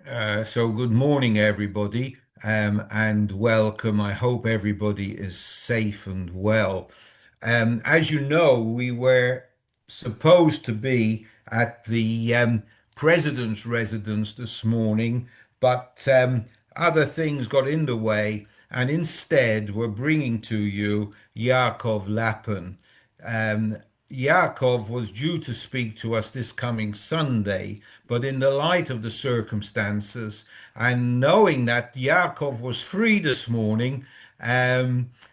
So good morning, everybody, and welcome. I hope everybody is safe and well. As you know, we were supposed to be at the president's residence this morning, but other things got in the way, and instead we're bringing to you Yakov Lapin. Um, Yaakov was due to speak to us this coming Sunday, but in the light of the circumstances and knowing that Yaakov was free this morning,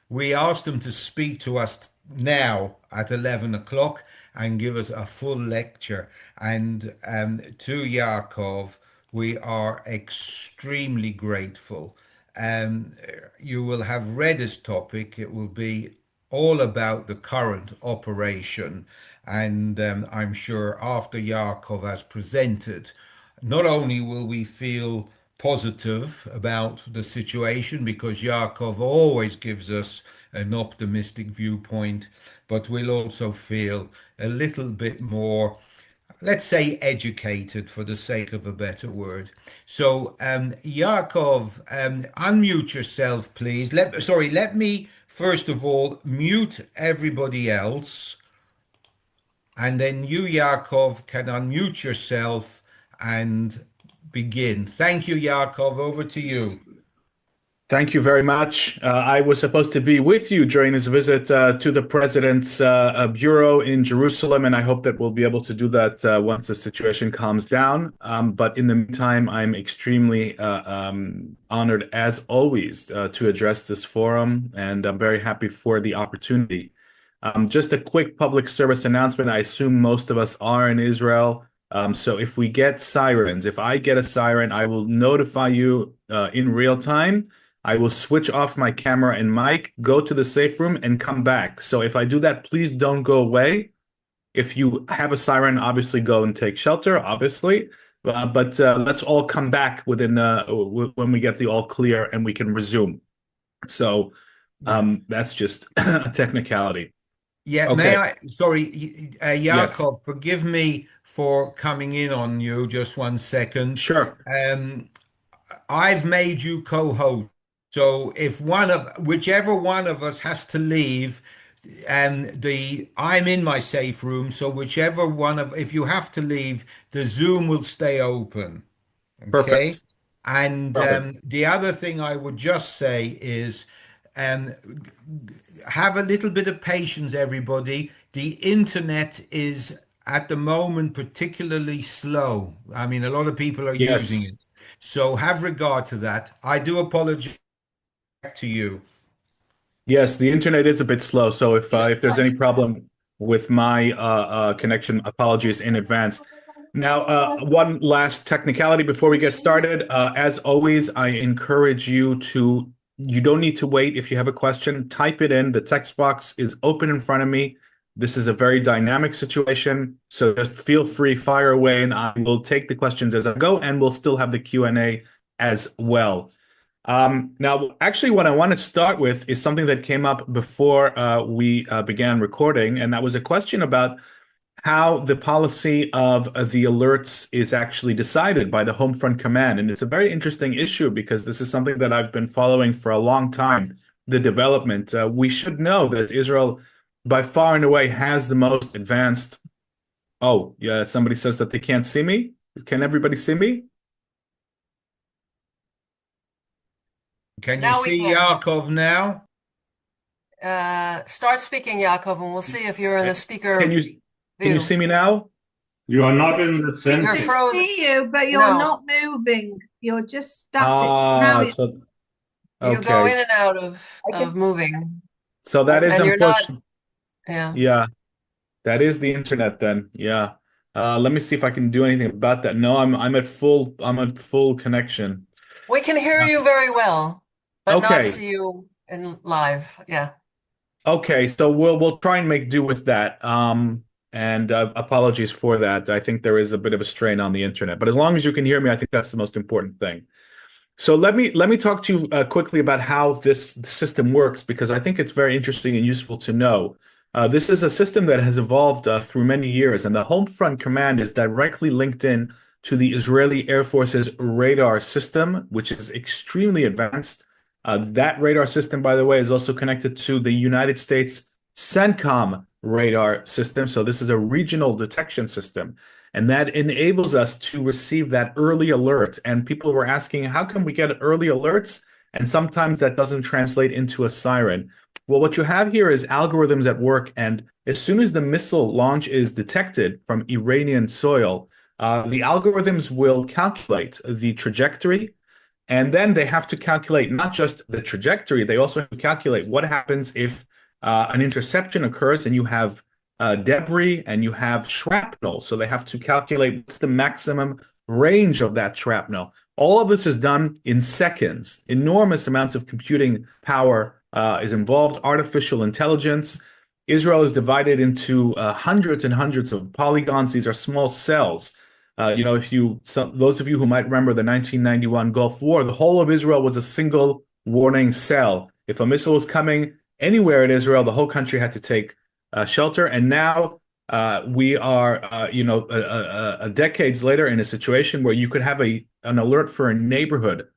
we asked him to speak to us now at 11 o'clock and give us a full lecture. And to Yaakov, we are extremely grateful. Um, you will have read his topic. It will be all about the current operation. And I'm sure after Yaakov has presented, not only will we feel positive about the situation because Yaakov always gives us an optimistic viewpoint, but we'll also feel a little bit more, let's say, educated for the sake of a better word. So, Yaakov, unmute yourself, please. Let me first of all mute everybody else, and then you, Yaakov, can unmute yourself and begin. Thank you, Yaakov. Over to you. Thank you very much. I was supposed to be with you during this visit to the president's bureau in Jerusalem, and I hope that we'll be able to do that once the situation calms down. But in the meantime, I'm extremely honored, as always, to address this forum, and I'm very happy for the opportunity. Just a quick public service announcement. I assume most of us are in Israel. So if we get sirens, if I get a siren, I will notify you in real time. I will switch off my camera and mic, go to the safe room, and come back. So if I do that, please don't go away. If you have a siren, obviously go and take shelter, obviously. But let's all come back within when we get the all clear and we can resume. So Yeah. that's just a technicality. Yeah, may Okay. I? Sorry, Yes. Yaakov, forgive me for coming in on you. Just one second. Sure. Um, I've made you co-host. So if whichever one of us has to leave, I'm in my safe room. So whichever one of, if you have to leave, the Zoom will stay open. Okay. Perfect. And Perfect. the other thing I would just say is um, have a little bit of patience, everybody. The internet is at the moment particularly slow. I mean, a lot of people are using Yes. it. So have regard to that. I do apologize to you. Yes, the internet is a bit slow, so if there's any problem with my connection, apologies in advance. Now, one last technicality before we get started. As always, I encourage you don't need to wait. If you have a question, type it in. The text box is open in front of me. This is a very dynamic situation, so just feel free, fire away, and I will take the questions as I go, and we'll still have the Q&A as well. Now, actually, what I want to start with is something that came up before we began recording, and that was a question about how the policy of the alerts is actually decided by the Home Front Command. And it's a very interesting issue because this is something that I've been following for a long time, the development. We should know that Israel, by far and away, has the most advanced. Oh, yeah, somebody says that they can't see me. Can everybody see me? Can you Now we see can. Yaakov now? Start speaking, Yaakov, and we'll see if you're in the Can speaker you view. see me now? You are not in the You're We center. can frozen. see you, but you're No, not moving. You're just static. Now Ah, so you go okay. in and out I of can moving, So I that is and you're not. unfortunate. Yeah. Yeah, that is the internet then. Yeah. Let me see if I can do anything about that. No, I'm at full connection. We can hear Uh, you very well, but not Okay. see you in live. Yeah. Okay, so we'll try and make do with that. And apologies for that. I think there is a bit of a strain on the internet, but as long as you can hear me, I think that's the most important thing. So let me talk to you quickly about how this system works because I think it's very interesting and useful to know. This is a system that has evolved through many years, and the Home Front Command is directly linked in to the Israeli Air Force's radar system, which is extremely advanced. That radar system, by the way, is also connected to the United States CENTCOM radar system. So this is a regional detection system. And that enables us to receive that early alert. And people were asking, how can we get early alerts? And sometimes that doesn't translate into a siren. Well, what you have here is algorithms at work. And as soon as the missile launch is detected from Iranian soil, the algorithms will calculate the trajectory. And then they have to calculate not just the trajectory, they also have to calculate what happens if an interception occurs and you have debris and you have shrapnel. So they have to calculate what's the maximum range of that shrapnel. All of this is done in seconds. Enormous amounts of computing power is involved, artificial intelligence. Israel is divided into hundreds and hundreds of polygons. These are small cells. Those of you who might remember the 1991 Gulf War, the whole of Israel was a single warning cell. If a missile was coming anywhere in Israel, the whole country had to take shelter. And now we are, decades later in a situation where you could have an alert for a neighborhood,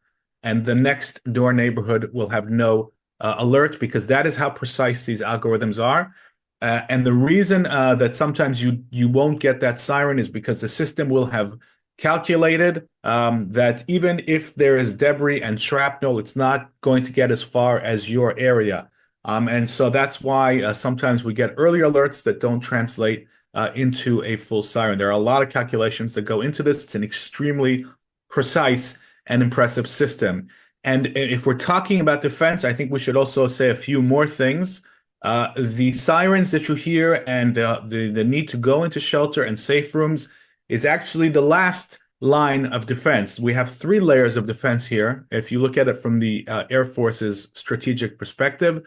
and the next door neighborhood will have no alert, because that is how precise these algorithms are. And the reason that sometimes you won't get that siren is because the system will have calculated that even if there is debris and shrapnel, it's not going to get as far as your area. And so that's why sometimes we get early alerts that don't translate into a full siren. There are a lot of calculations that go into this. It's an extremely precise and impressive system. And if we're talking about defense, I think we should also say a few more things. The sirens that you hear and the need to go into shelter and safe rooms is actually the last line of defense. We have three layers of defense here. If you look at it from the Air Force's strategic perspective,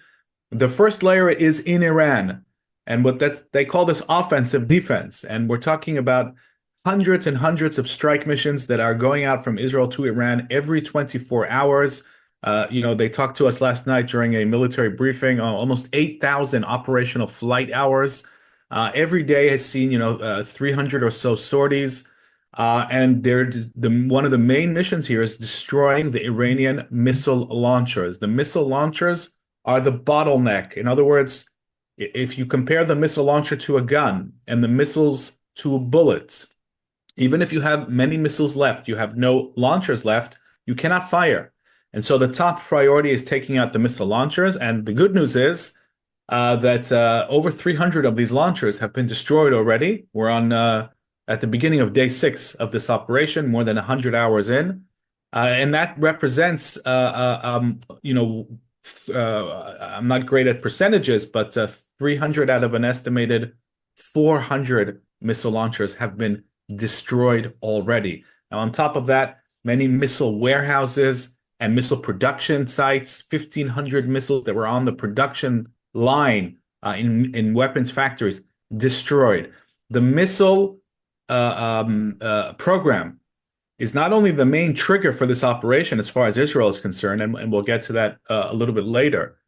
the first layer is in Iran, and they call this offensive defense. And we're talking about hundreds and hundreds of strike missions that are going out from Israel to Iran every 24 hours. They talked to us last night during a military briefing, almost 8,000 operational flight hours. Every day has seen, 300 or so sorties. And one of the main missions here is destroying the Iranian missile launchers. The missile launchers are the bottleneck. In other words, if you compare the missile launcher to a gun and the missiles to bullets, even if you have many missiles left, you have no launchers left, you cannot fire. And so the top priority is taking out the missile launchers. And the good news is that over 300 of these launchers have been destroyed already. We're on at the beginning of day 6 of this operation, more than 100 hours in. And that represents, I'm not great at percentages, but 300 out of an estimated 400 missile launchers have been destroyed already. Now, on top of that, many missile warehouses and missile production sites, 1,500 missiles that were on the production line in weapons factories, destroyed. The missile program is not only the main trigger for this operation as far as Israel is concerned, and we'll get to that a little bit later,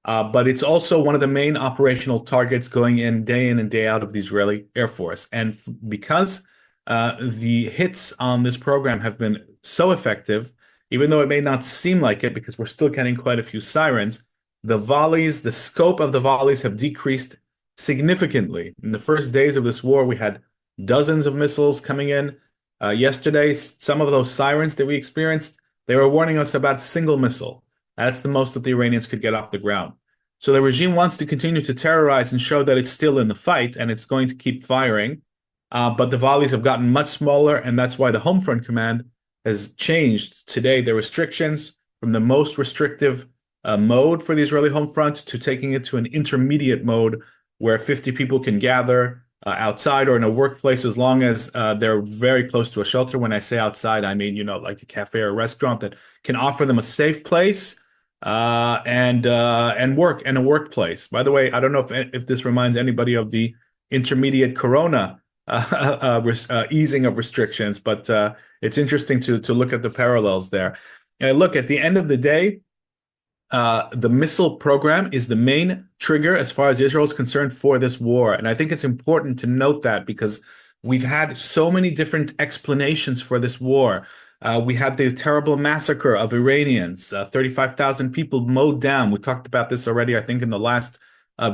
but it's also one of the main operational targets going in and day out of the Israeli Air Force. And because the hits on this program have been so effective, even though it may not seem like it, because we're still getting quite a few sirens, the scope of the volleys have decreased significantly. In the first days of this war, we had dozens of missiles coming in. Yesterday, some of those sirens that we experienced, they were warning us about a single missile. That's the most that the Iranians could get off the ground. So the regime wants to continue to terrorize and show that it's still in the fight, and it's going to keep firing. But the volleys have gotten much smaller, and that's why the Home Front Command has changed today the restrictions from the most restrictive mode for the Israeli Home Front to taking it to an intermediate mode where 50 people can gather outside or in a workplace as long as they're very close to a shelter. When I say outside, I mean, like a cafe or a restaurant that can offer them a safe place and work in a workplace. By the way, I don't know if this reminds anybody of the intermediate Corona easing of restrictions, but it's interesting to look at the parallels there. And look, at the end of the day, the missile program is the main trigger as far as Israel is concerned for this war. And I think it's important to note that, because we've had so many different explanations for this war. We had the terrible massacre of Iranians, 35,000 people mowed down. We talked about this already, I think, in the last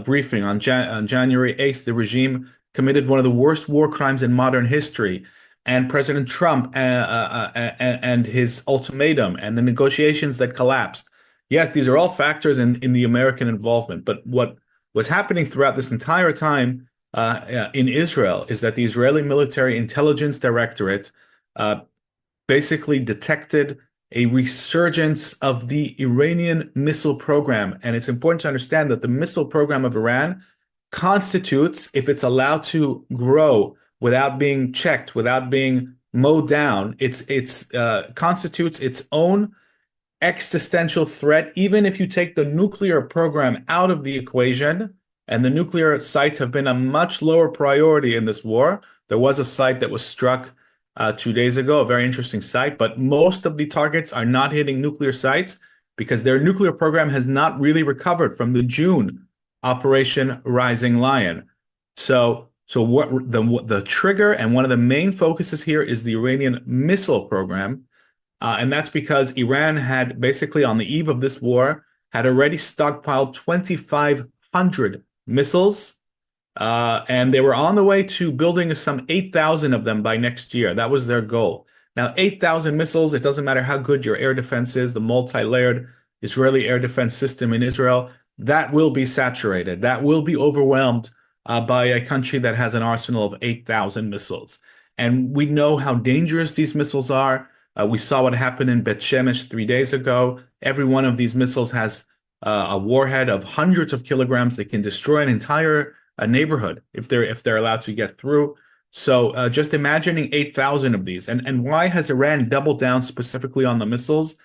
briefing. On January 8th, the regime committed one of the worst war crimes in modern history. And President Trump and his ultimatum and the negotiations that collapsed. Yes, these are all factors in the American involvement. But what was happening throughout this entire time in Israel is that the Israeli Military Intelligence Directorate basically detected a resurgence of the Iranian missile program. And it's important to understand that the missile program of Iran constitutes, if it's allowed to grow without being checked, without being mowed down, it's constitutes its own existential threat, even if you take the nuclear program out of the equation, and the nuclear sites have been a much lower priority in this war. There was a site that was struck 2 days ago, a very interesting site, but most of the targets are not hitting nuclear sites because their nuclear program has not really recovered from the June Operation Rising Lion. So what the trigger and one of the main focuses here is the Iranian missile program. And that's because Iran had basically on the eve of this war had already stockpiled 2,500 missiles, and they were on the way to building some 8,000 of them by next year. That was their goal. Now, 8,000 missiles, it doesn't matter how good your air defense is, the multi-layered Israeli air defense system in Israel, that will be saturated. That will be overwhelmed by a country that has an arsenal of 8,000 missiles. And we know how dangerous these missiles are. We saw what happened in Bet Shemesh 3 days ago. Every one of these missiles has a warhead of hundreds of kilograms that can destroy an entire neighborhood if they're allowed to get through. So just imagining 8,000 of these. And why has Iran doubled down specifically on the missiles?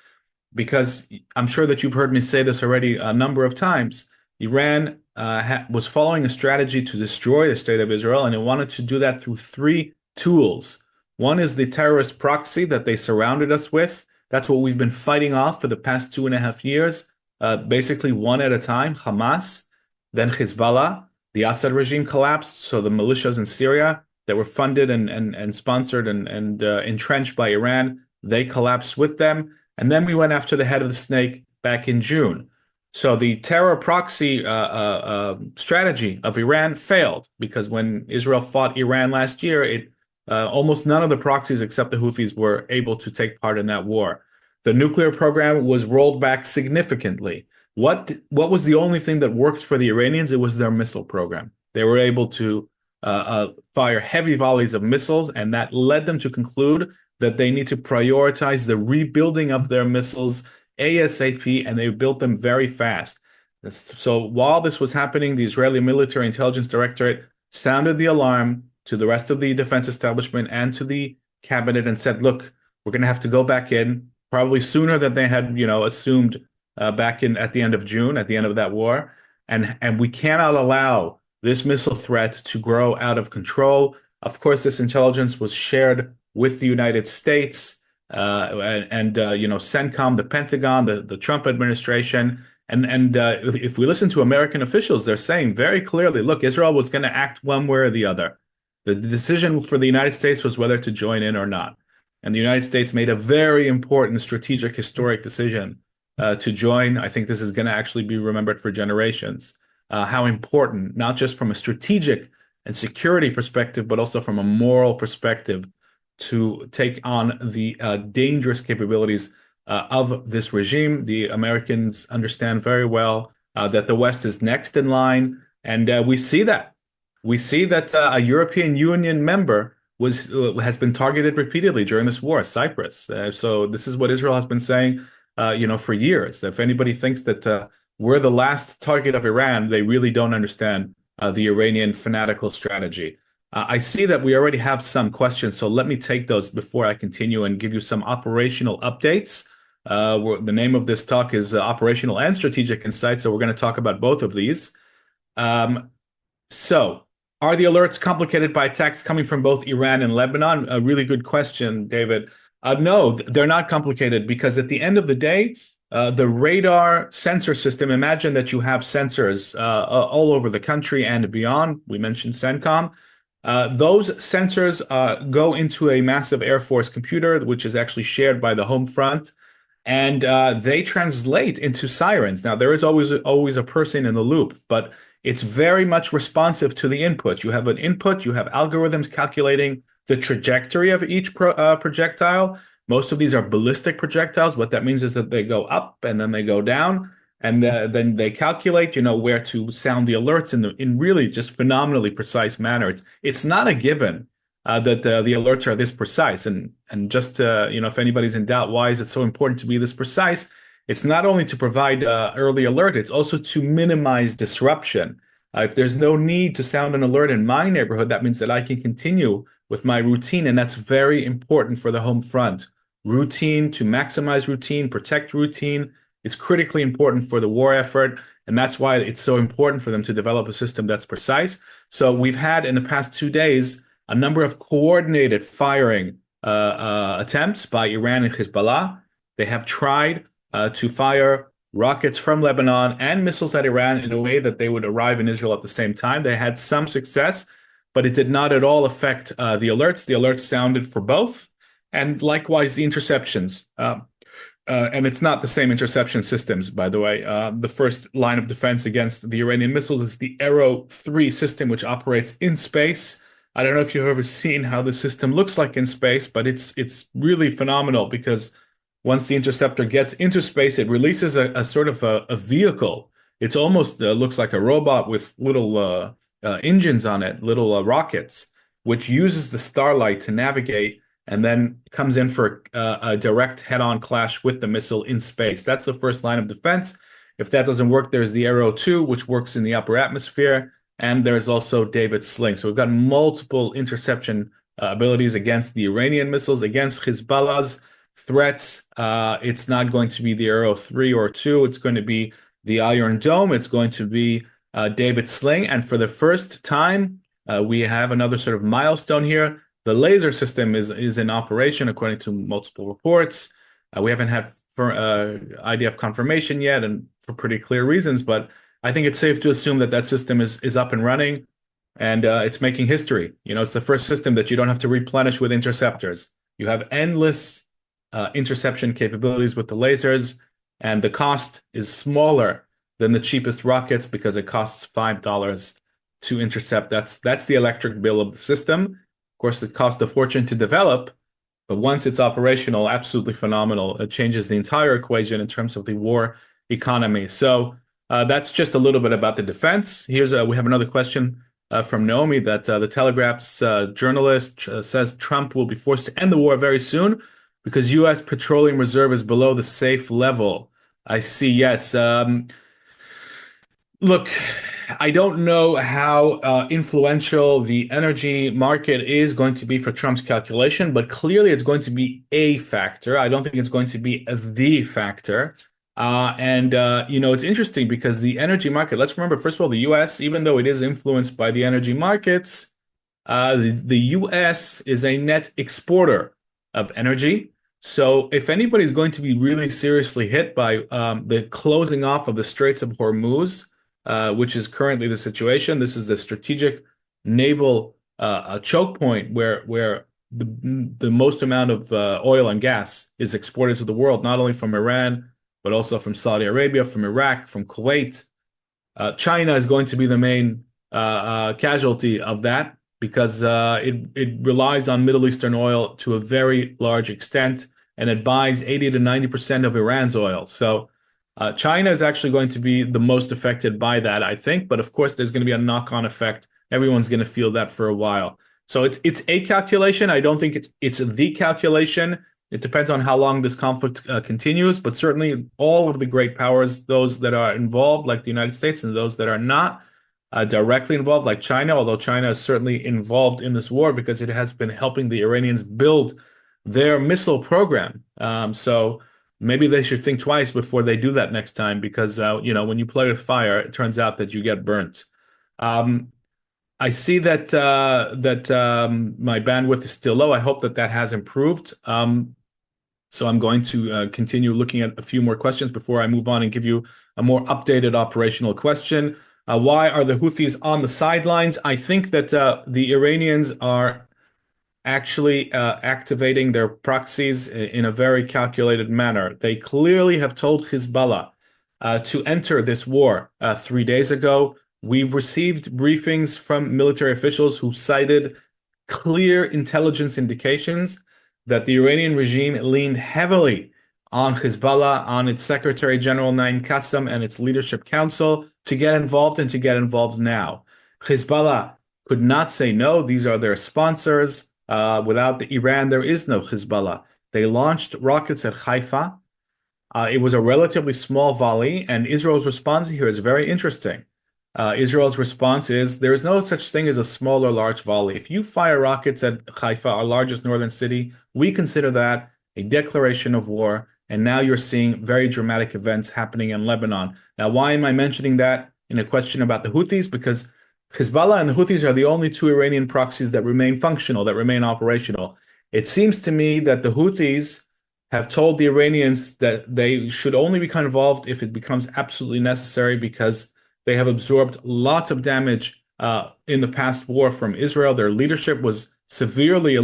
Because I'm sure that you've heard me say this already a number of times. Iran was following a strategy to destroy the state of Israel, and it wanted to do that through three tools. One is the terrorist proxy that they surrounded us with. That's what we've been fighting off for the past 2.5 years, basically one at a time. Hamas, then Hezbollah. The Assad regime collapsed, so the militias in Syria that were funded and sponsored and entrenched by Iran, they collapsed with them. And then we went after the head of the snake back in June. So the terror proxy strategy of Iran failed because when Israel fought Iran last year, almost none of the proxies except the Houthis were able to take part in that war. The nuclear program was rolled back significantly. What was the only thing that worked for the Iranians? It was their missile program. They were able to fire heavy volleys of missiles, and that led them to conclude that they need to prioritize the rebuilding of their missiles ASAP, and they built them very fast. So while this was happening, the Israeli Military Intelligence Directorate sounded the alarm to the rest of the defense establishment and to the cabinet and said, look, we're going to have to go back in probably sooner than they had, assumed back in at the end of June, at the end of that war. And we cannot allow this missile threat to grow out of control. Of course, this intelligence was shared with the United States and CENTCOM, the Pentagon, the Trump administration. And if we listen to American officials, they're saying very clearly, look, Israel was going to act one way or the other. The decision for the United States was whether to join in or not. And the United States made a very important strategic, historic decision to join. I think this is going to actually be remembered for generations. How important, not just from a strategic and security perspective, but also from a moral perspective, to take on the dangerous capabilities of this regime. The Americans understand very well that the West is next in line, and we see that. We see that a European Union member has been targeted repeatedly during this war, Cyprus. So this is what Israel has been saying, for years. If anybody thinks that we're the last target of Iran, they really don't understand the Iranian fanatical strategy. I see that we already have some questions, so let me take those before I continue and give you some operational updates. The name of this talk is Operational and Strategic Insights, so we're going to talk about both of these. So, are the alerts complicated by attacks coming from both Iran and Lebanon? A really good question, David. No, they're not complicated because at the end of the day, the radar sensor system, imagine that you have sensors all over the country and beyond. We mentioned CENTCOM. Those sensors go into a massive Air Force computer, which is actually shared by the home front, and they translate into sirens. Now, there is always a person in the loop, but it's very much responsive to the input. You have an input, you have algorithms calculating the trajectory of each projectile. Most of these are ballistic projectiles. What that means is that they go up and then they go down, and then they calculate, where to sound the alerts in really just phenomenally precise manner. It's not a given that the alerts are this precise, and just if anybody's in doubt, why is it so important to be this precise? It's not only to provide early alert, it's also to minimize disruption. If there's no need to sound an alert in my neighborhood, that means that I can continue with my routine, and that's very important for the home front. Routine, to maximize routine, protect routine, is critically important for the war effort, and that's why it's so important for them to develop a system that's precise. So we've had in the past 2 days a number of coordinated firing attempts by Iran and Hezbollah. They have tried to fire rockets from Lebanon and missiles at Iran in a way that they would arrive in Israel at the same time. They had some success, but it did not at all affect the alerts. The alerts sounded for both, and likewise the interceptions. And it's not the same interception systems, by the way. The first line of defense against the Iranian missiles is the Arrow 3 system, which operates in space. I don't know if you've ever seen how the system looks like in space, but it's really phenomenal because once the interceptor gets into space, it releases a sort of a vehicle. It's almost looks like a robot with little engines on it, little rockets, which uses the starlight to navigate and then comes in for a direct head-on clash with the missile in space. That's the first line of defense. If that doesn't work, there's the Arrow 2, which works in the upper atmosphere, and there's also David's Sling. So we've got multiple interception abilities against the Iranian missiles, against Hezbollah's threats. It's not going to be the Arrow 3 or 2. It's going to be the Iron Dome. It's going to be David's Sling. And for the first time, we have another sort of milestone here. The laser system is in operation according to multiple reports. We haven't had IDF confirmation yet, and for pretty clear reasons, but I think it's safe to assume that that system is up and running, and it's making history. It's the first system that you don't have to replenish with interceptors. You have endless interception capabilities with the lasers, and the cost is smaller than the cheapest rockets because it costs $5 to intercept. That's the electric bill of the system. Of course, it costs a fortune to develop, but once it's operational, absolutely phenomenal. It changes the entire equation in terms of the war economy. So that's just a little bit about the defense. We have another question from Naomi that the Telegraph's journalist says Trump will be forced to end the war very soon because U.S. petroleum reserve is below the safe level. I see, yes. Look, I don't know how influential the energy market is going to be for Trump's calculation, but clearly it's going to be a factor. I don't think it's going to be the factor. It's interesting because the energy market, let's remember, first of all, the U.S., even though it is influenced by the energy markets, the U.S. is a net exporter of energy. So if anybody's going to be really seriously hit by the closing off of the Straits of Hormuz, which is currently the situation. This is the strategic naval choke point where the most amount of oil and gas is exported to the world, not only from Iran, but also from Saudi Arabia, from Iraq, from Kuwait. China is going to be the main casualty of that because it relies on Middle Eastern oil to a very large extent, and it buys 80 to 90% of Iran's oil. So China is actually going to be the most affected by that, I think. But of course, there's going to be a knock-on effect. Everyone's going to feel that for a while. So it's a calculation. I don't think it's the calculation. It depends on how long this conflict continues. But certainly all of the great powers, those that are involved, like the United States, and those that are not directly involved, like China, although China is certainly involved in this war because it has been helping the Iranians build their missile program. So maybe they should think twice before they do that next time, because when you play with fire, it turns out that you get burnt. I see that my bandwidth is still low. I hope that has improved. So I'm going to continue looking at a few more questions before I move on and give you a more updated operational question. Why are the Houthis on the sidelines? I think that the Iranians are actually activating their proxies in a very calculated manner. They clearly have told Hezbollah to enter this war 3 days ago. We've received briefings from military officials who cited clear intelligence indications that the Iranian regime leaned heavily on Hezbollah, on its Secretary General Naim Qassem and its Leadership Council to get involved and to get involved now. Hezbollah could not say no. These are their sponsors. Without the Iran, there is no Hezbollah. They launched rockets at Haifa. It was a relatively small volley, and Israel's response here is very interesting. Israel's response is there is no such thing as a small or large volley. If you fire rockets at Haifa, our largest northern city, we consider that a declaration of war. And now you're seeing very dramatic events happening in Lebanon. Now, why am I mentioning that in a question about the Houthis? Because Hezbollah and the Houthis are the only two Iranian proxies that remain functional, that remain operational. It seems to me that the Houthis have told the Iranians that they should only become involved if it becomes absolutely necessary because they have absorbed lots of damage in the past war from Israel. Their leadership was severely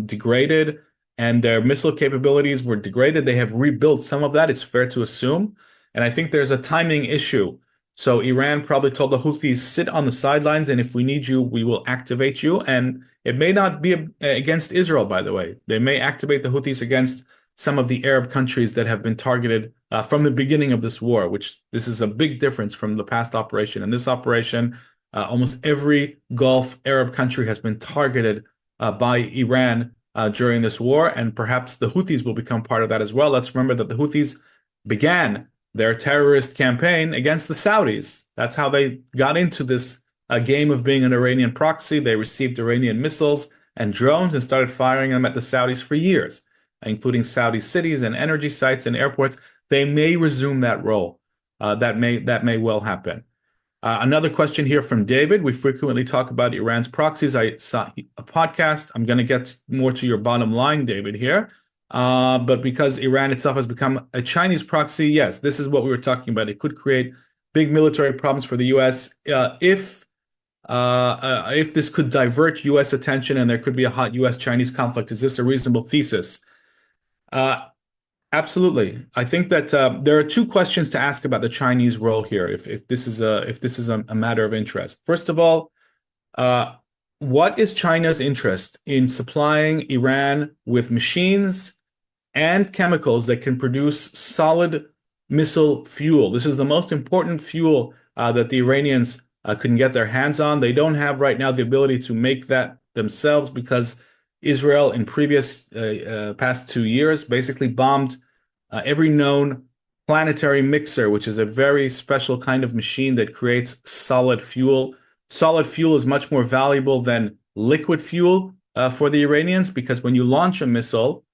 degraded and their missile capabilities were degraded. They have rebuilt some of that, it's fair to assume. And I think there's a timing issue. So Iran probably told the Houthis, sit on the sidelines, and if we need you, we will activate you. And it may not be against Israel, by the way. They may activate the Houthis against some of the Arab countries that have been targeted from the beginning of this war, which this is a big difference from the past operation. In this operation, almost every Gulf Arab country has been targeted by Iran during this war, and perhaps the Houthis will become part of that as well. Let's remember that the Houthis began their terrorist campaign against the Saudis. That's how they got into this game of being an Iranian proxy. They received Iranian missiles and drones and started firing them at the Saudis for years, including Saudi cities and energy sites and airports. They may resume that role. That may well happen. Another question here from David. We frequently talk about Iran's proxies. I saw a podcast. I'm going to get more to your bottom line, David, here. But because Iran itself has become a Chinese proxy, yes, this is what we were talking about. It could create big military problems for the U.S. If this could divert U.S. attention and there could be a hot U.S.-Chinese conflict. Is this a reasonable thesis? Absolutely. I think that there are two questions to ask about the Chinese role here, if this is a matter of interest. First of all, what is China's interest in supplying Iran with machines and chemicals that can produce solid missile fuel? This is the most important fuel that the Iranians can get their hands on. They don't have right now the ability to make that themselves because Israel in previous past 2 years basically bombed every known planetary mixer, which is a very special kind of machine that creates solid fuel. Solid fuel is much more valuable than liquid fuel for the Iranians because when you launch a missile,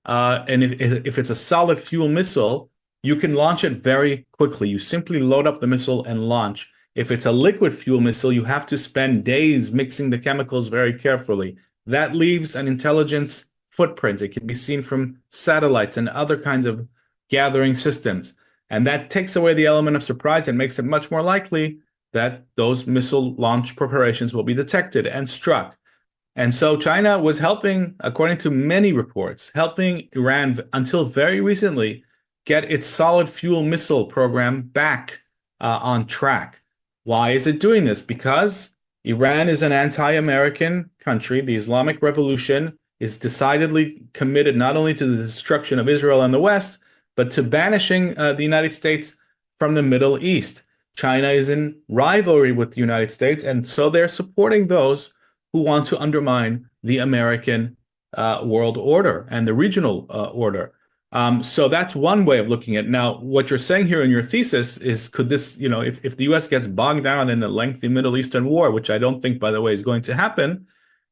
and if it's a solid fuel missile, you can launch it very quickly. You simply load up the missile and launch. If it's a liquid fuel missile, you have to spend days mixing the chemicals very carefully. That leaves an intelligence footprint. It can be seen from satellites and other kinds of gathering systems. And that takes away the element of surprise and makes it much more likely that those missile launch preparations will be detected and struck. And so China was helping, according to many reports, helping Iran until very recently get its solid fuel missile program back on track. Why is it doing this? Because Iran is an anti-American country. The Islamic Revolution is decidedly committed not only to the destruction of Israel and the West, but to banishing the United States from the Middle East. China is in rivalry with the United States, and so they're supporting those who want to undermine the American world order and the regional order. So that's one way of looking at it. Now, what you're saying here in your thesis is, could this, if the U.S. gets bogged down in a lengthy Middle Eastern war, which I don't think, by the way, is going to happen,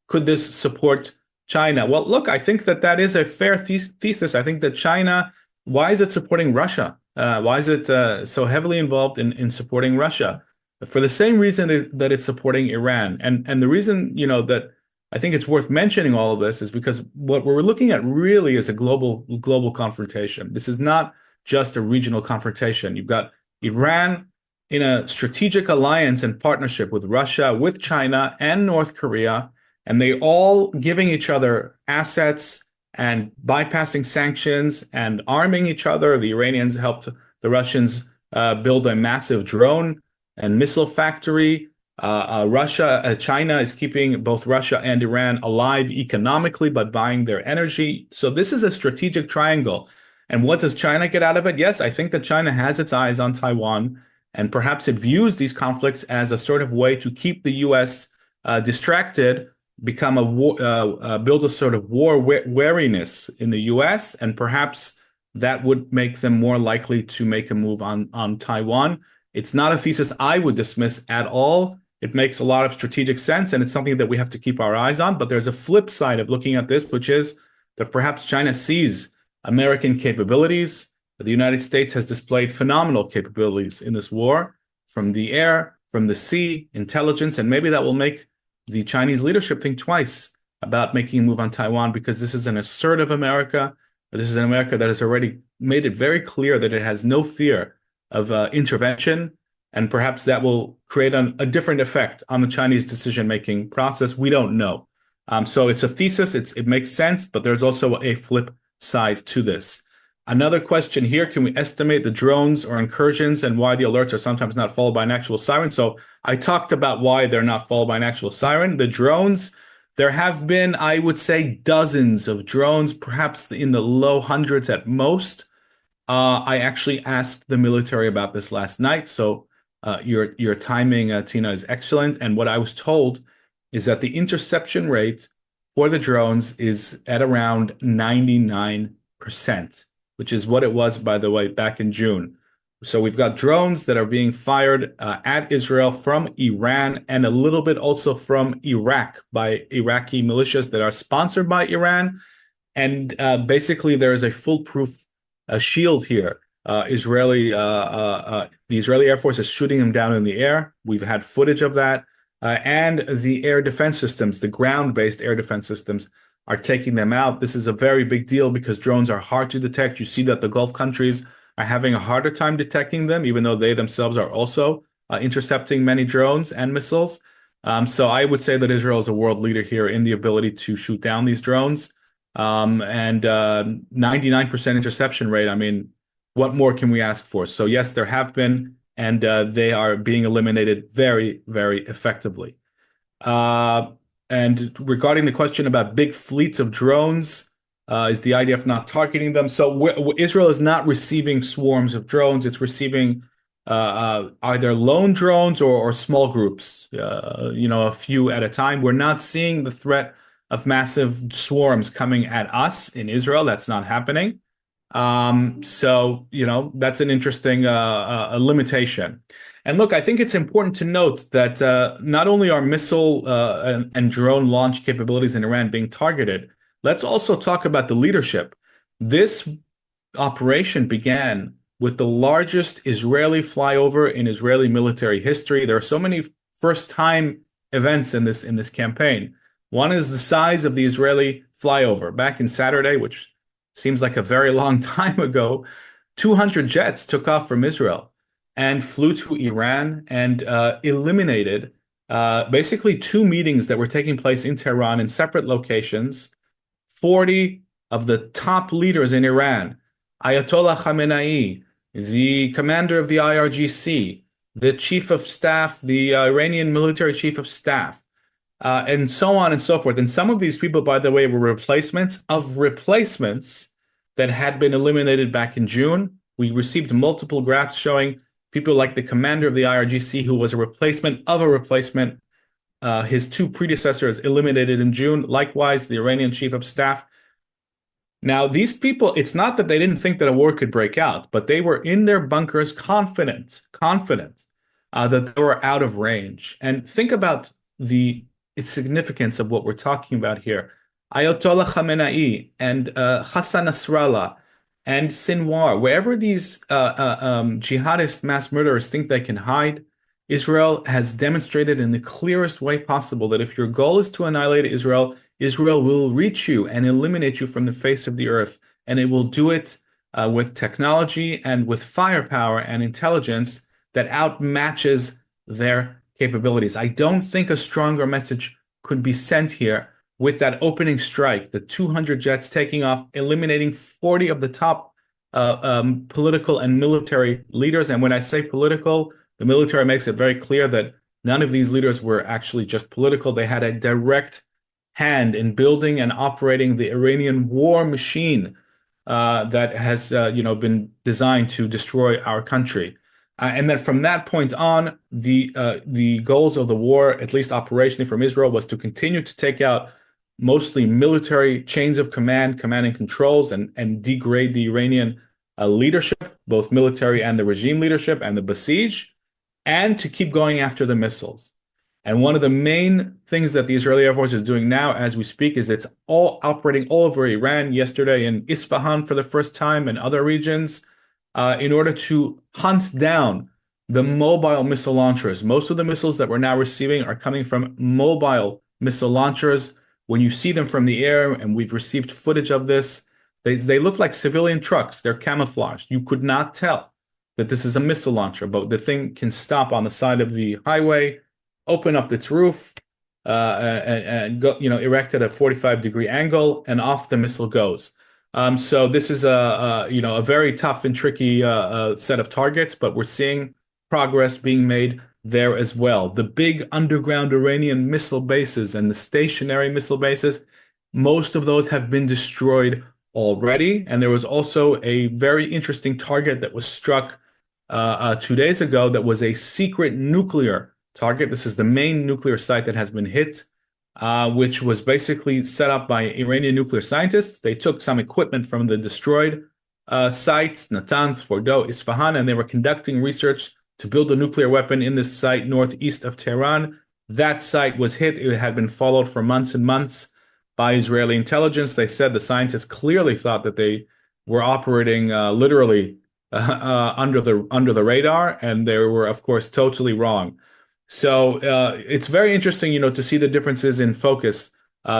could this support China? Well, look, I think that is a fair thesis. I think that China, why is it supporting Russia? Why is it so heavily involved in supporting Russia? For the same reason that it's supporting Iran. And the reason, that I think it's worth mentioning all of this is because what we're looking at really is a global confrontation. This is not just a regional confrontation. You've got Iran in a strategic alliance and partnership with Russia, with China, and North Korea, and they all giving each other assets and bypassing sanctions and arming each other. The Iranians helped the Russians build a massive drone and missile factory. China is keeping both Russia and Iran alive economically by buying their energy. So this is a strategic triangle. And what does China get out of it? Yes, I think that China has its eyes on Taiwan, and perhaps it views these conflicts as a sort of way to keep the U.S. Distracted, become a war, build a sort of war wariness in the U.S., and perhaps that would make them more likely to make a move on Taiwan. It's not a thesis I would dismiss at all. It makes a lot of strategic sense, and it's something that we have to keep our eyes on. But there's a flip side of looking at this, which is that perhaps China sees American capabilities. The United States has displayed phenomenal capabilities in this war, from the air, from the sea, intelligence, and maybe that will make the Chinese leadership think twice about making a move on Taiwan, because this is an assertive America. This is an America that has already made it very clear that it has no fear of intervention, and perhaps that will create a different effect on the Chinese decision-making process. We don't know. So it's a thesis. It makes sense, but there's also a flip side to this. Another question here, can we estimate the drones or incursions and why the alerts are sometimes not followed by an actual siren? So I talked about why they're not followed by an actual siren. The drones, there have been, I would say, dozens of drones, perhaps in the low hundreds at most. I actually asked the military about this last night. So your timing, Tina, is excellent. And what I was told is that the interception rate for the drones is at around 99%, which is what it was, by the way, back in June. So we've got drones that are being fired at Israel from Iran, and a little bit also from Iraq by Iraqi militias that are sponsored by Iran. And basically, there is a foolproof shield here. The Israeli Air Force is shooting them down in the air. We've had footage of that. And the air defense systems, the ground-based air defense systems, are taking them out. This is a very big deal because drones are hard to detect. You see that the Gulf countries are having a harder time detecting them, even though they themselves are also intercepting many drones and missiles. So I would say that Israel is a world leader here in the ability to shoot down these drones. And 99% interception rate, I mean, what more can we ask for? So yes, there have been, and they are being eliminated very, very effectively. And regarding the question about big fleets of drones, is the idea of not targeting them. So Israel is not receiving swarms of drones. It's receiving either lone drones or small groups, a few at a time. We're not seeing the threat of massive swarms coming at us in Israel. That's not happening. So that's an interesting a limitation. And look, I think it's important to note that not only are missile and drone launch capabilities in Iran being targeted, let's also talk about the leadership. This operation began with the largest Israeli flyover in Israeli military history. There are so many first-time events in this campaign. One is the size of the Israeli flyover. Back in Saturday, which seems like a very long time ago, 200 jets took off from Israel and flew to Iran and eliminated basically two meetings that were taking place in Tehran in separate locations. 40 of the top leaders in Iran, Ayatollah Khamenei, the commander of the IRGC, the chief of staff, the Iranian military chief of staff, and so on and so forth. And some of these people, by the way, were replacements of replacements that had been eliminated back in June. We received multiple graphs showing people like the commander of the IRGC, who was a replacement of a replacement, his two predecessors eliminated in June. Likewise, the Iranian chief of staff. Now, these people, it's not that they didn't think that a war could break out, but they were in their bunkers confident that they were out of range. And think about the significance of what we're talking about here. Ayatollah Khamenei and Hassan Nasrallah and Sinwar, wherever these jihadist mass murderers think they can hide, Israel has demonstrated in the clearest way possible that if your goal is to annihilate Israel, Israel will reach you and eliminate you from the face of the earth. And it will do it with technology and with firepower and intelligence that outmatches their capabilities. I don't think a stronger message could be sent here with that opening strike, the 200 jets taking off, eliminating 40 of the top political and military leaders. And when I say political, the military makes it very clear that none of these leaders were actually just political. They had a direct hand in building and operating the Iranian war machine that has been designed to destroy our country. And then from that point on, the goals of the war, at least operationally from Israel, was to continue to take out mostly military chains of command, command and controls, and degrade the Iranian leadership, both military and the regime leadership and the Basij, and to keep going after the missiles. And one of the main things that the Israeli Air Force is doing now as we speak is it's all operating all over Iran, yesterday in Isfahan for the first time and other regions, in order to hunt down the mobile missile launchers. Most of the missiles that we're now receiving are coming from mobile missile launchers. When you see them from the air, and we've received footage of this, they look like civilian trucks. They're camouflaged. You could not tell that this is a missile launcher, but the thing can stop on the side of the highway, open up its roof, and go, erect at a 45-degree angle, and off the missile goes. So this is a very tough and tricky set of targets, but we're seeing progress being made there as well. The big underground Iranian missile bases and the stationary missile bases, most of those have been destroyed already. And there was also a very interesting target that was struck 2 days ago that was a secret nuclear target. This is the main nuclear site that has been hit, which was basically set up by Iranian nuclear scientists. They took some equipment from the destroyed sites, Natanz, Fordow, Isfahan, and they were conducting research to build a nuclear weapon in this site northeast of Tehran. That site was hit. It had been followed for months and months by Israeli intelligence. They said the scientists clearly thought that they were operating literally under the radar, and they were, of course, totally wrong. So it's very interesting, to see the differences in focus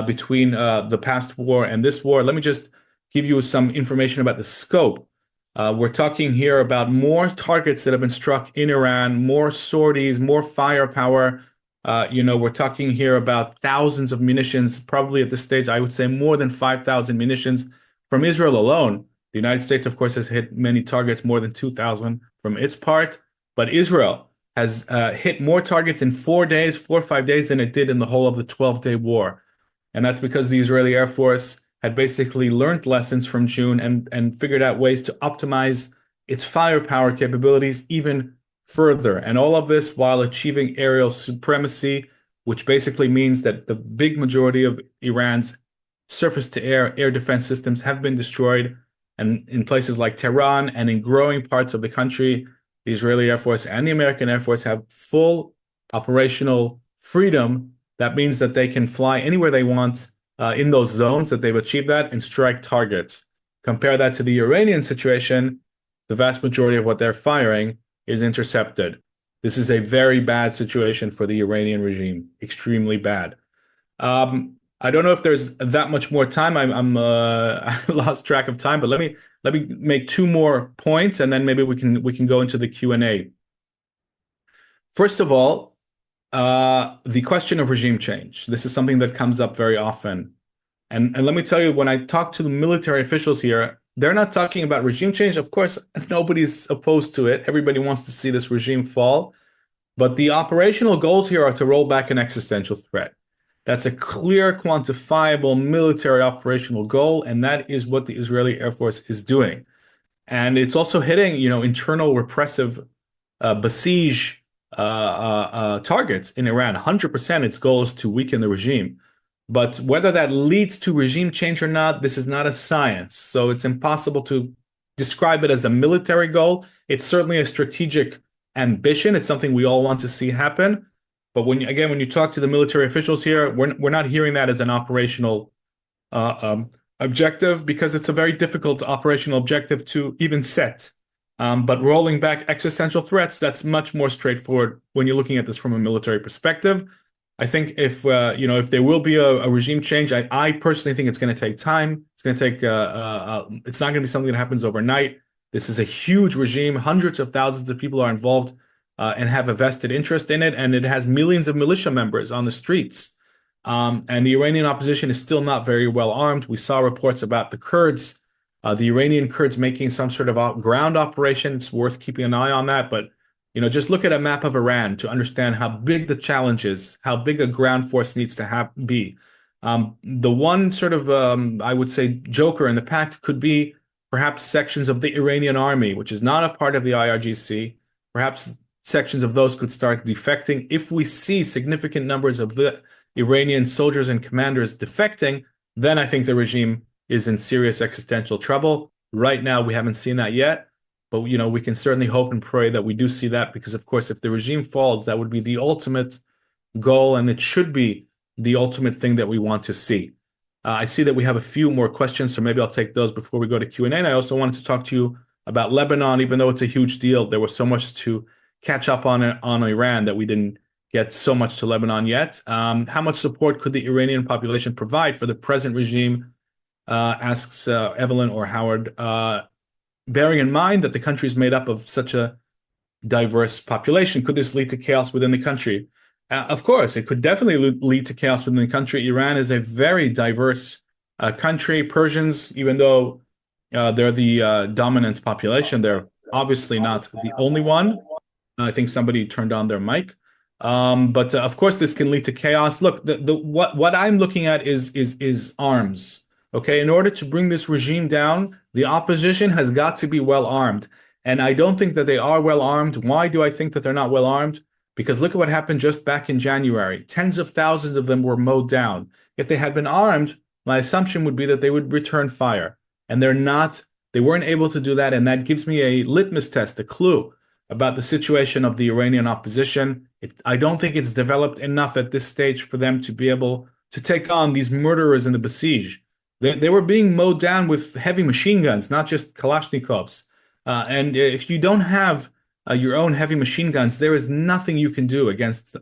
between the past war and this war. Let me just give you some information about the scope. We're talking here about more targets that have been struck in Iran, more sorties, more firepower. We're talking here about thousands of munitions, probably at this stage, I would say more than 5,000 munitions from Israel alone. The United States, of course, has hit many targets, more than 2,000 from its part. But Israel has hit more targets in 4 days, 4 or 5 days, than it did in the whole of the 12-day war. And that's because the Israeli Air Force had basically learned lessons from June and figured out ways to optimize its firepower capabilities even further. And all of this while achieving aerial supremacy, which basically means that the big majority of Iran's surface-to-air air defense systems have been destroyed. And in places like Tehran and in growing parts of the country, the Israeli Air Force and the American Air Force have full operational freedom. That means that they can fly anywhere they want in those zones, that they've achieved that, and strike targets. Compare that to the Iranian situation, the vast majority of what they're firing is intercepted. This is a very bad situation for the Iranian regime, extremely bad. I don't know if there's that much more time. I lost track of time, but let me make 2 more points, and then maybe we can go into the Q&A. First of all, the question of regime change. This is something that comes up very often. And let me tell you, when I talk to the military officials here, they're not talking about regime change. Of course, nobody's opposed to it. Everybody wants to see this regime fall. But the operational goals here are to roll back an existential threat. That's a clear, quantifiable military operational goal, and that is what the Israeli Air Force is doing. And it's also hitting, internal repressive Basij targets in Iran. 100% its goal is to weaken the regime. But whether that leads to regime change or not, this is not a science. So it's impossible to describe it as a military goal. It's certainly a strategic ambition. It's something we all want to see happen. But when you talk to the military officials here, we're not hearing that as an operational objective, because it's a very difficult operational objective to even set. But rolling back existential threats, that's much more straightforward when you're looking at this from a military perspective. I think if there will be a regime change, I personally think it's going to take time. It's going to take it's not going to be something that happens overnight. This is a huge regime. Hundreds of thousands of people are involved and have a vested interest in it, and it has millions of militia members on the streets. And the Iranian opposition is still not very well armed. We saw reports about the Kurds, the Iranian Kurds making some sort of ground operation. It's worth keeping an eye on that. But just look at a map of Iran to understand how big the challenge is, how big a ground force needs to be. The one sort of, I would say, joker in the pack could be perhaps sections of the Iranian army, which is not a part of the IRGC. Perhaps sections of those could start defecting. If we see significant numbers of the Iranian soldiers and commanders defecting, then I think the regime is in serious existential trouble. Right now, we haven't seen that yet, but we can certainly hope and pray that we do see that, because of course, if the regime falls, that would be the ultimate goal, and it should be the ultimate thing that we want to see. I see that we have a few more questions, so maybe I'll take those before we go to Q&A. And I also wanted to talk to you about Lebanon, even though it's a huge deal. There was so much to catch up on Iran that we didn't get so much to Lebanon yet. How much support could the Iranian population provide for the present regime? Asks Evelyn or Howard. Bearing in mind that the country is made up of such a diverse population, could this lead to chaos within the country? Of course, it could definitely lead to chaos within the country. Iran is a very diverse country. Persians, even though they're the dominant population, they're obviously not the only one. I think somebody turned on their mic. But of course, this can lead to chaos. Look, what I'm looking at is arms. Okay, in order to bring this regime down, the opposition has got to be well armed. And I don't think that they are well armed. Why do I think that they're not well armed? Because look at what happened just back in January. Tens of thousands of them were mowed down. If they had been armed, my assumption would be that they would return fire. And they're not, they weren't able to do that. And that gives me a litmus test, a clue about the situation of the Iranian opposition. I don't think it's developed enough at this stage for them to be able to take on these murderers in the besiege. They were being mowed down with heavy machine guns, not just Kalashnikovs. And if you don't have your own heavy machine guns, there is nothing you can do against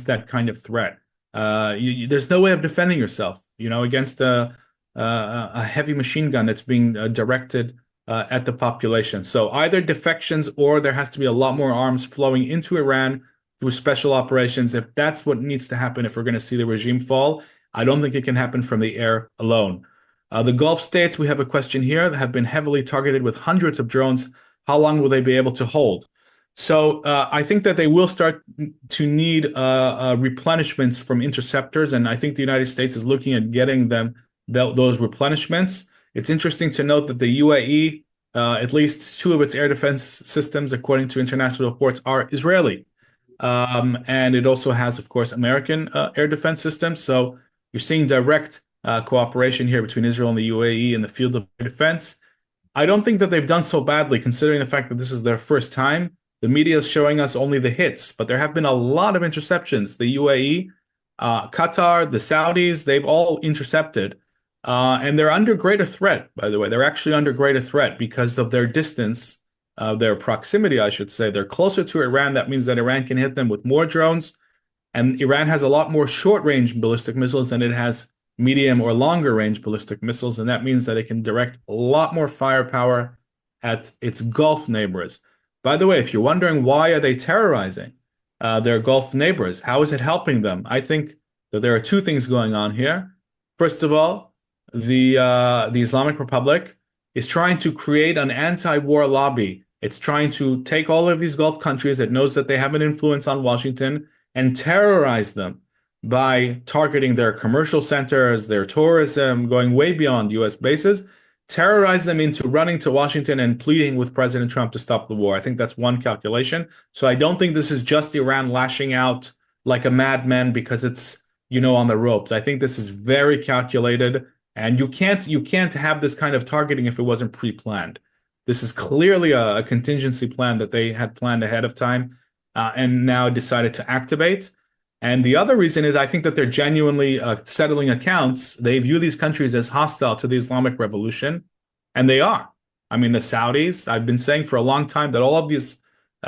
that kind of threat. There's no way of defending yourself, against a heavy machine gun that's being directed at the population. So either defections, or there has to be a lot more arms flowing into Iran through special operations. If that's what needs to happen, if we're going to see the regime fall, I don't think it can happen from the air alone. The Gulf states, we have a question here, have been heavily targeted with hundreds of drones. How long will they be able to hold? So I think that they will start to need replenishments from interceptors, and I think the United States is looking at getting them those replenishments. It's interesting to note that the UAE, at least two of its air defense systems, according to international reports, are Israeli. And it also has, of course, American air defense systems. So you're seeing direct cooperation here between Israel and the UAE in the field of defense. I don't think that they've done so badly, considering the fact that this is their first time. The media is showing us only the hits, but there have been a lot of interceptions. The UAE, Qatar, the Saudis, they've all intercepted. And they're under greater threat, by the way. They're actually under greater threat because of their distance, their proximity, I should say. They're closer to Iran. That means that Iran can hit them with more drones. And Iran has a lot more short-range ballistic missiles than it has medium or longer-range ballistic missiles. And that means that it can direct a lot more firepower at its Gulf neighbors. By the way, if you're wondering why are they terrorizing their Gulf neighbors, how is it helping them? I think that there are two things going on here. First of all, the Islamic Republic is trying to create an anti-war lobby. It's trying to take all of these Gulf countries that knows that they have an influence on Washington and terrorize them by targeting their commercial centers, their tourism, going way beyond U.S. bases, terrorize them into running to Washington and pleading with President Trump to stop the war. I think that's one calculation. So I don't think this is just Iran lashing out like a madman because it's, on the ropes. I think this is very calculated. And you can't have this kind of targeting if it wasn't pre-planned. This is clearly a contingency plan that they had planned ahead of time and now decided to activate. And the other reason is I think that they're genuinely settling accounts. They view these countries as hostile to the Islamic Revolution, and they are. I mean, the Saudis, I've been saying for a long time that all of these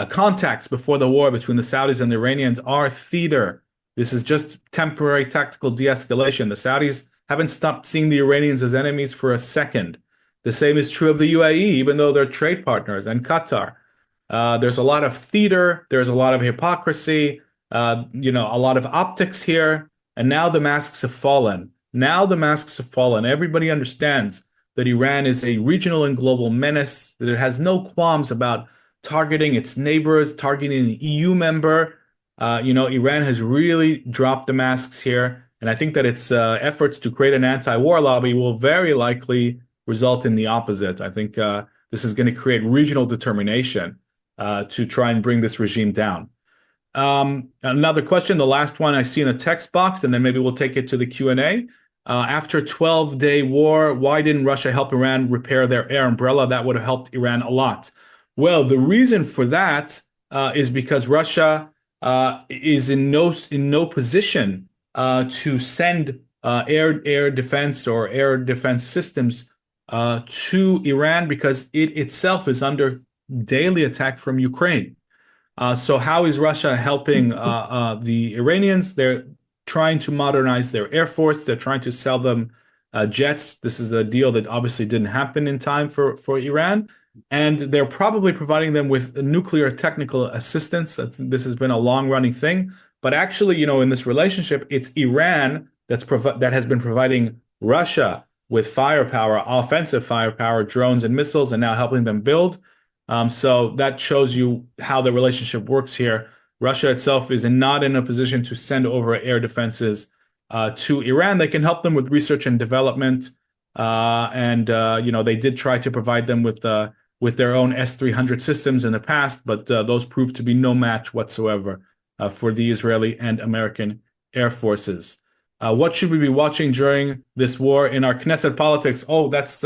contacts before the war between the Saudis and the Iranians are theater. This is just temporary tactical de-escalation. The Saudis haven't stopped seeing the Iranians as enemies for a second. The same is true of the UAE, even though they're trade partners, and Qatar. There's a lot of theater. There's a lot of hypocrisy. A lot of optics here. And now the masks have fallen. Now the masks have fallen. Everybody understands that Iran is a regional and global menace, that it has no qualms about targeting its neighbors, targeting an EU member. Iran has really dropped the masks here. And I think that its efforts to create an anti-war lobby will very likely result in the opposite. I think this is going to create regional determination to try and bring this regime down. Another question, the last one I see in a text box, and then maybe we'll take it to the Q&A. After 12-day war, why didn't Russia help Iran repair their air umbrella? That would have helped Iran a lot. Well, the reason for that is because Russia is in no position to send air defense or air defense systems to Iran because it itself is under daily attack from Ukraine. So how is Russia helping the Iranians? They're trying to modernize their air force. They're trying to sell them jets. This is a deal that obviously didn't happen in time for Iran. And they're probably providing them with nuclear technical assistance. This has been a long-running thing. But actually, in this relationship, it's Iran that has been providing Russia with firepower, offensive firepower, drones and missiles, and now helping them build. So that shows you how the relationship works here. Russia itself is not in a position to send over air defenses to Iran. They can help them with research and development, they did try to provide them with their own S-300 systems in the past, but those proved to be no match whatsoever for the Israeli and American air forces. What should we be watching during this war in our Knesset politics? Oh, that's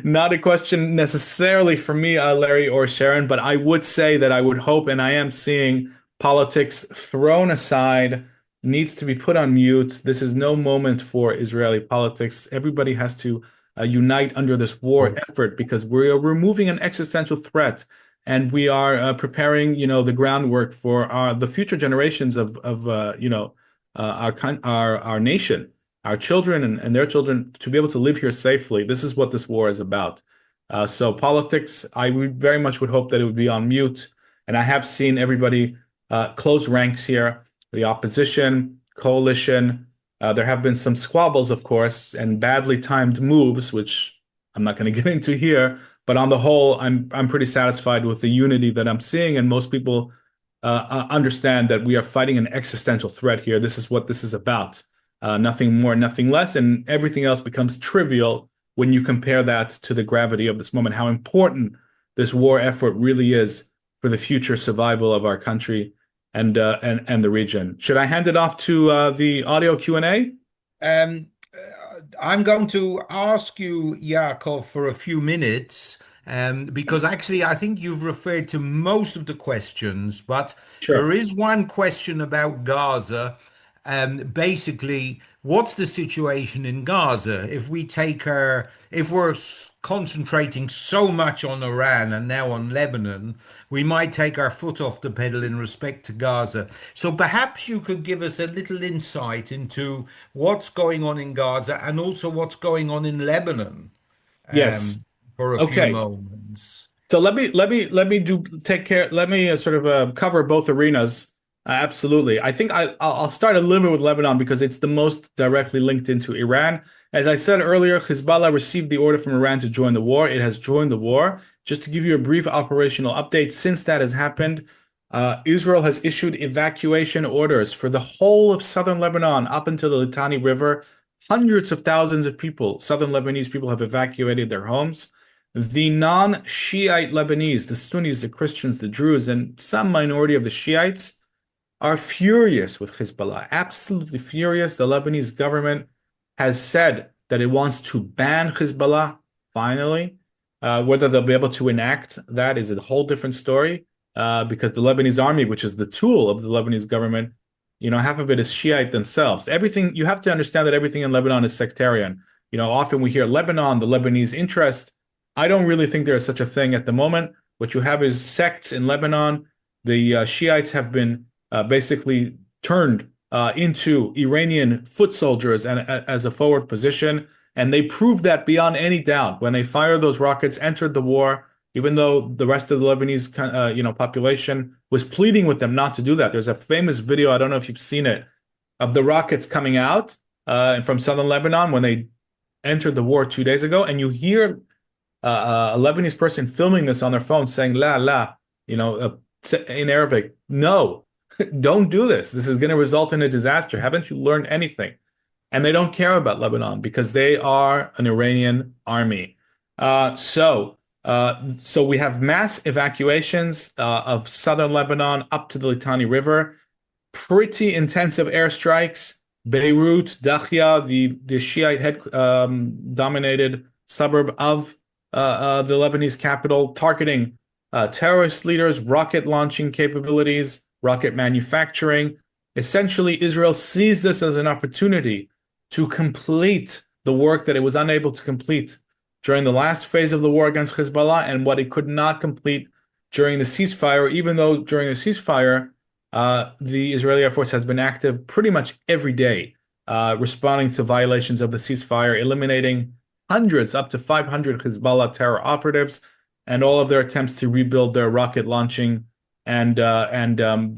not a question necessarily for me, Larry or Sharon, but I would say that I would hope, and I am seeing politics thrown aside, needs to be put on mute. This is no moment for Israeli politics. Everybody has to unite under this war effort because we are removing an existential threat. And we are preparing, the groundwork for the future generations of our nation, our children and their children to be able to live here safely. This is what this war is about. So politics, very much would hope that it would be on mute. And I have seen everybody close ranks here, the opposition, coalition. There have been some squabbles, of course, and badly timed moves, which I'm not going to get into here. But on the whole, I'm pretty satisfied with the unity that I'm seeing, and most people understand that we are fighting an existential threat here. This is what this is about. Nothing more, nothing less, and everything else becomes trivial when you compare that to the gravity of this moment, how important this war effort really is for the future survival of our country and the region. Should I hand it off to the audio Q&A? I'm going to ask you, Yaakov, for a few minutes, because actually I think you've referred to most of the questions, but Sure. there is one question about Gaza. Basically, what's the situation in Gaza? If we're concentrating so much on Iran and now on Lebanon, we might take our foot off the pedal in respect to Gaza. So perhaps you could give us a little insight into what's going on in Gaza and also what's going on in Lebanon, Yes. for a few Okay. moments. So let me take care. Let me sort of cover both arenas. Absolutely. I think I'll start a little bit with Lebanon because it's the most directly linked into Iran. As I said earlier, Hezbollah received the order from Iran to join the war. It has joined the war. Just to give you a brief operational update, since that has happened, Israel has issued evacuation orders for the whole of southern Lebanon up until the Litani River. Hundreds of thousands of people, southern Lebanese people, have evacuated their homes. The non-Shiite Lebanese, the Sunnis, the Christians, the Druze, and some minority of the Shiites are furious with Hezbollah, absolutely furious. The Lebanese government has said that it wants to ban Hezbollah, finally. Whether they'll be able to enact that is a whole different story, because the Lebanese army, which is the tool of the Lebanese government, half of it is Shiite themselves. Everything, you have to understand that everything in Lebanon is sectarian. Often we hear Lebanon, the Lebanese interest. I don't really think there is such a thing at the moment. What you have is sects in Lebanon. The Shiites have been basically turned into Iranian foot soldiers and as a forward position, and they proved that beyond any doubt when they fired those rockets, entered the war. even though the rest of the Lebanese, population was pleading with them not to do that. There's a famous video, I don't know if you've seen it, of the rockets coming out from southern Lebanon when they entered the war 2 days ago, and you hear a Lebanese person filming this on their phone saying, "La la," in Arabic, "No, don't do this. This is going to result in a disaster. Haven't you learned anything?" And they don't care about Lebanon because they are an Iranian army. So we have mass evacuations of southern Lebanon up to the Litani River, pretty intensive airstrikes. Beirut, Dakhia, the Shiite dominated suburb of the Lebanese capital, targeting terrorist leaders, rocket launching capabilities, rocket manufacturing. Essentially, Israel sees this as an opportunity to complete the work that it was unable to complete during the last phase of the war against Hezbollah and what it could not complete during the ceasefire, even though during the ceasefire, the Israeli Air Force has been active pretty much every day, responding to violations of the ceasefire, eliminating hundreds, up to 500 Hezbollah terror operatives, and all of their attempts to rebuild their rocket launching and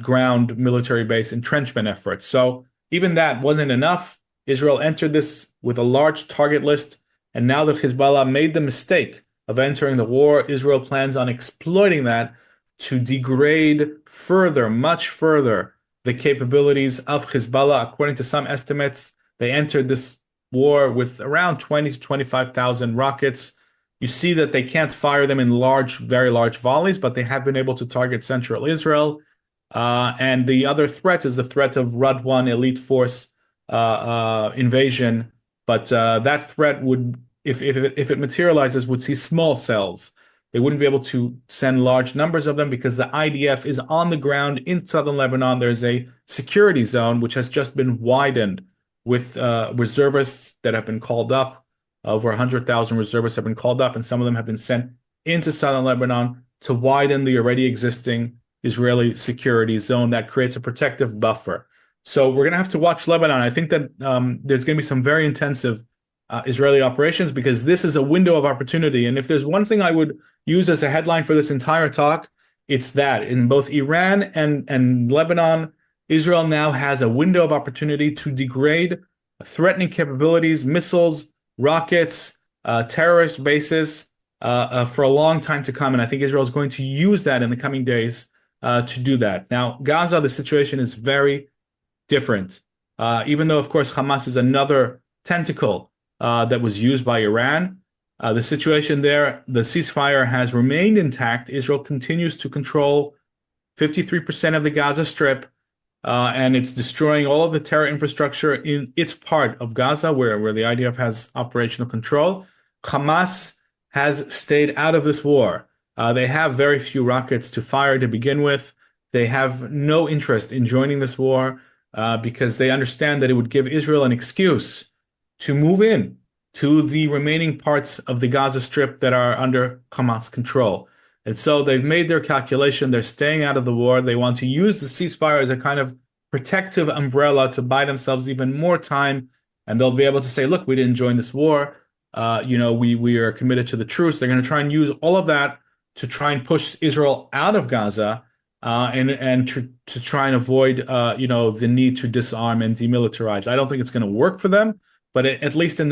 ground military base entrenchment efforts. So even that wasn't enough. Israel entered this with a large target list, and now that Hezbollah made the mistake of entering the war, Israel plans on exploiting that to degrade further, much further, the capabilities of Hezbollah. According to some estimates, they entered this war with around 20 to 25,000 rockets. You see that they can't fire them in large, very large volleys, but they have been able to target central Israel. And the other threat is the threat of Radwan elite force invasion. But that threat would, if it materializes, would see small cells. They wouldn't be able to send large numbers of them because the IDF is on the ground in southern Lebanon. There's a security zone which has just been widened with reservists that have been called up. Over 100,000 reservists have been called up, and some of them have been sent into southern Lebanon to widen the already existing Israeli security zone that creates a protective buffer. So we're going to have to watch Lebanon. I think that there's going to be some very intensive Israeli operations because this is a window of opportunity. And if there's one thing I would use as a headline for this entire talk, it's that in both Iran and Lebanon, Israel now has a window of opportunity to degrade threatening capabilities, missiles, rockets, terrorist bases for a long time to come. And I think Israel is going to use that in the coming days to do that. Now, Gaza, the situation is very different. Even though, of course, Hamas is another tentacle that was used by Iran. The situation there, the ceasefire has remained intact. Israel continues to control 53% of the Gaza Strip, and it's destroying all of the terror infrastructure in its part of Gaza, where the IDF has operational control. Hamas has stayed out of this war. They have very few rockets to fire to begin with. They have no interest in joining this war because they understand that it would give Israel an excuse to move in to the remaining parts of the Gaza Strip that are under Hamas control. And so they've made their calculation. They're staying out of the war. They want to use the ceasefire as a kind of protective umbrella to buy themselves even more time. And they'll be able to say, look, we didn't join this war. We are committed to the truce. They're going to try and use all of that to try and push Israel out of Gaza and to try and avoid, the need to disarm and demilitarize. I don't think it's going to work for them. But at least in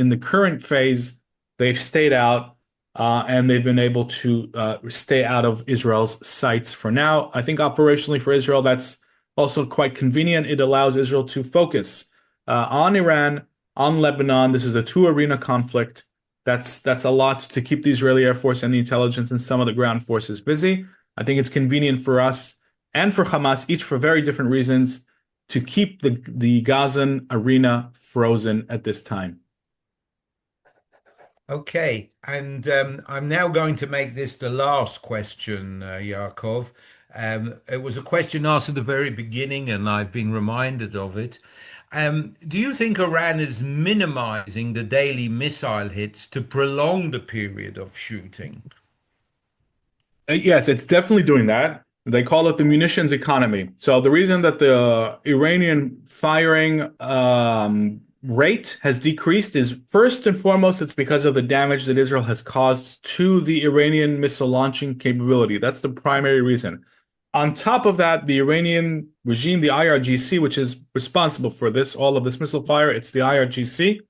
the current phase, they've stayed out and they've been able to stay out of Israel's sights for now. I think operationally for Israel, that's also quite convenient. It allows Israel to focus on Iran, on Lebanon. This is a two-arena conflict. That's a lot to keep the Israeli Air Force and the intelligence and some of the ground forces busy. I think it's convenient for us and for Hamas, each for very different reasons, to keep the Gazan arena frozen at this time. Okay, and I'm now going to make this the last question, Yaakov. It was a question asked at the very beginning, and I've been reminded of it. Do you think Iran is minimizing the daily missile hits to prolong the period of shooting? Yes, it's definitely doing that. They call it the munitions economy. So the reason that the Iranian firing rate has decreased is first and foremost, it's because of the damage that Israel has caused to the Iranian missile launching capability. That's the primary reason. On top of that, the Iranian regime, the IRGC, which is responsible for this, all of this missile fire, it's the IRGC.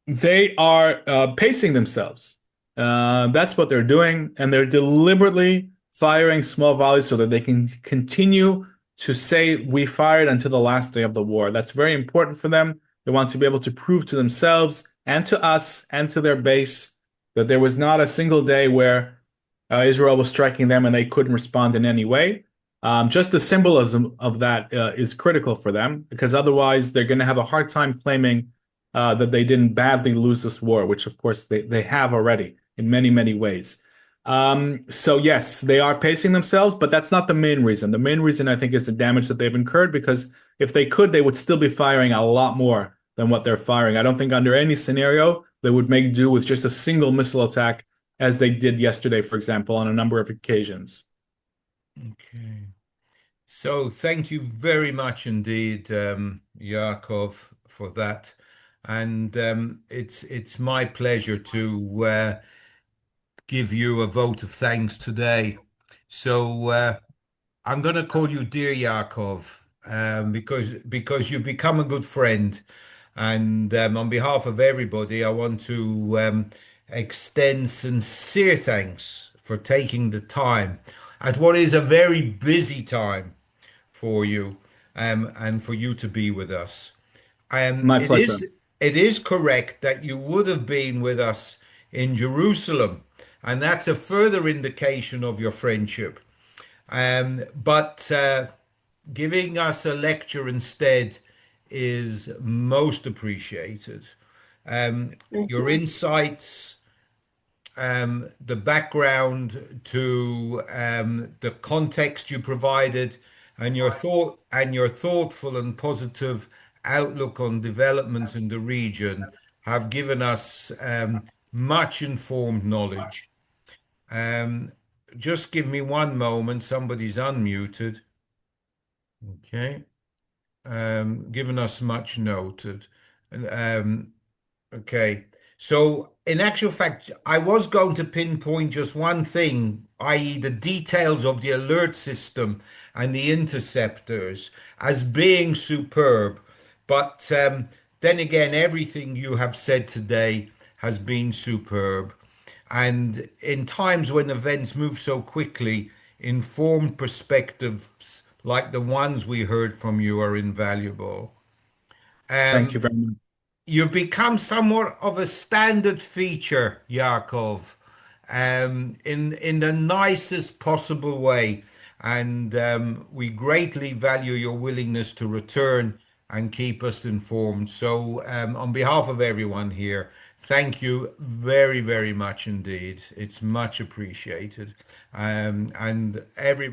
They are pacing themselves. That's what they're doing, and they're deliberately firing small volleys so that they can continue to say we fired until the last day of the war. That's very important for them. They want to be able to prove to themselves and to us and to their base that there was not a single day where Israel was striking them and they couldn't respond in any way. Just the symbolism of that is critical for them because otherwise they're going to have a hard time claiming that they didn't badly lose this war, which of course they have already in many, many ways. So yes, they are pacing themselves, but that's not the main reason. The main reason I think is the damage that they've incurred because if they could, they would still be firing a lot more than what they're firing. I don't think under any scenario they would make do with just a single missile attack as they did yesterday, for example, on a number of occasions. Okay. So thank you very much indeed, Yaakov, for that. And it's my pleasure to give you a vote of thanks today. So I'm going to call you Dear Yaakov, because you've become a good friend, and on behalf of everybody, I want to extend sincere thanks for taking the time at what is a very busy time for you, and for you to be with us. Um, My it pleasure. is it is correct that you would have been with us in Jerusalem, and that's a further indication of your friendship. But giving us a lecture instead is most appreciated. Your Mhm. insights, the background to the context you provided, and your thoughtful and positive outlook on developments in the region have given us much informed knowledge. Um, just give me one moment. Somebody's unmuted. Okay. Given us much noted. And okay. So, in actual fact, I was going to pinpoint just one thing, i.e., the details of the alert system and the interceptors as being superb. But then again, everything you have said today has been superb. And in times when events move so quickly, informed perspectives like the ones we heard from you are invaluable. Thank you Um, very much. You've become somewhat of a standard feature, Yakov, in the nicest possible way, and we greatly value your willingness to return and keep us informed. So, on behalf of everyone here, thank you very, very much indeed. It's much appreciated, and everybody.